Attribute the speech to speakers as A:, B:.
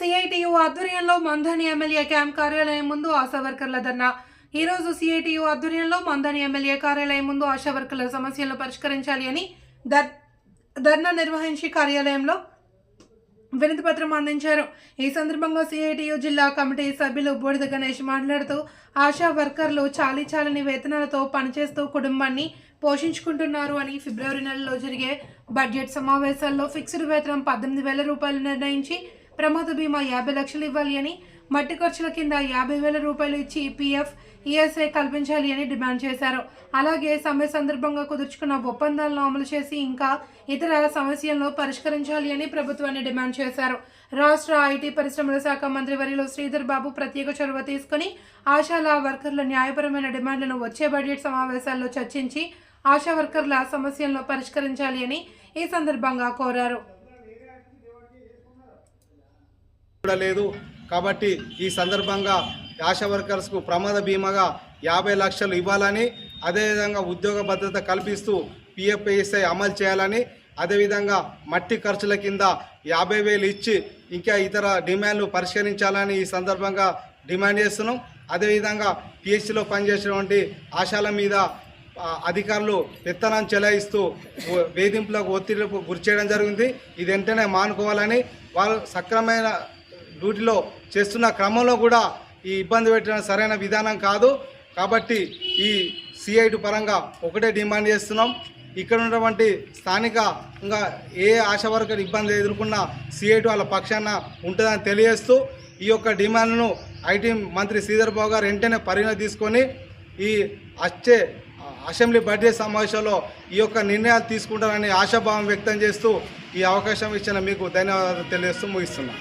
A: CITU ఆధ్వర్యంలో Manthani MLA camp కార్యాలయం ముందు ఆశా వర్కర్ల ధర్నా. ఈ రోజు సిఐటియు ఆధ్వర్యంలో మంథని ఎమ్మెల్యే కార్యాలయం ముందు ఆశా వర్కర్ల సమస్యలను పరిష్కరించాలి అని ధర్నా నిర్వహించి కార్యాలయంలో వినతి పత్రం అందించారు. ఈ సందర్భంగా సిఐటియు జిల్లా కమిటీ సభ్యులు బూడిద గణేష్ మాట్లాడుతూ ఆశా వర్కర్లు చాలని వేతనాలతో పనిచేస్తూ కుటుంబాన్ని పోషించుకుంటున్నారు అని ఫిబ్రవరి నెలలో జరిగే బడ్జెట్ సమావేశాల్లో ఫిక్స్డ్ వేతనం 18,000 రూపాయలు నిర్ణయించి ప్రమాద బీమా 50 లక్షలు ఇవ్వాలి అని, మట్టి ఖర్చుల కింద 50,000 రూపాయలు ఇచ్చి పిఎఫ్ ఈఎస్ఐ కల్పించాలి అని డిమాండ్ చేశారు. అలాగే సమ్మె సందర్భంగా కుదుర్చుకున్న ఒప్పందాలను అమలు చేసి ఇంకా ఇతర సమస్యలను పరిష్కరించాలి అని ప్రభుత్వాన్ని డిమాండ్ చేశారు. రాష్ట్ర ఐటీ పరిశ్రమల శాఖ మంత్రి వర్యులు శ్రీధర్ బాబు ప్రత్యేక చొరవ తీసుకుని ఆశాల వర్కర్ల న్యాయపరమైన డిమాండ్లను వచ్చే బడ్జెట్ సమావేశాల్లో చర్చించి ఆశా వర్కర్ల సమస్యలను పరిష్కరించాలి అని ఈ సందర్భంగా కోరారు.
B: లేదు కాబట్టి ఈ సందర్భంగా ఆశా వర్కర్స్కు ప్రమాద బీమాగా 50 లక్షలు ఇవ్వాలని, అదేవిధంగా ఉద్యోగ భద్రత కల్పిస్తూ పిఎఫ్ఐఎస్ఐ అమలు చేయాలని, అదేవిధంగా మట్టి ఖర్చుల కింద 50,000 ఇచ్చి ఇంకా ఇతర డిమాండ్లు పరిష్కరించాలని ఈ సందర్భంగా డిమాండ్ చేస్తున్నాం. అదేవిధంగా పిహెచ్సిలో పనిచేసినటువంటి ఆశాల మీద అధికారులు పెత్తనం చెలాయిస్తూ వేధింపులకు ఒత్తిడిలకు గురి చేయడం జరిగింది. ఇది వెంటనే మానుకోవాలని, వాళ్ళు సక్రమైన డ్యూటీలో చేస్తున్న క్రమంలో కూడా ఈ ఇబ్బంది పెట్టడం సరైన విధానం కాదు. కాబట్టి ఈ సిఐటి పరంగా ఒకటే డిమాండ్ చేస్తున్నాం. ఇక్కడ ఉన్నటువంటి స్థానికంగా ఏ ఆశా వర్కర్ ఇబ్బంది ఎదుర్కొన్నా సిఐటి వాళ్ళ పక్షాన ఉంటుందని తెలియజేస్తూ ఈ యొక్క డిమాండ్ను ఐటీ మంత్రి శ్రీధర్ బాబు గారు వెంటనే పరిగణన తీసుకొని ఈ వచ్చే అసెంబ్లీ బడ్జెట్ సమావేశంలో ఈ యొక్క నిర్ణయాలు తీసుకుంటారని ఆశాభావం వ్యక్తం చేస్తూ ఈ అవకాశం ఇచ్చిన మీకు ధన్యవాదాలు తెలియజేస్తూ ముగిస్తున్నాను.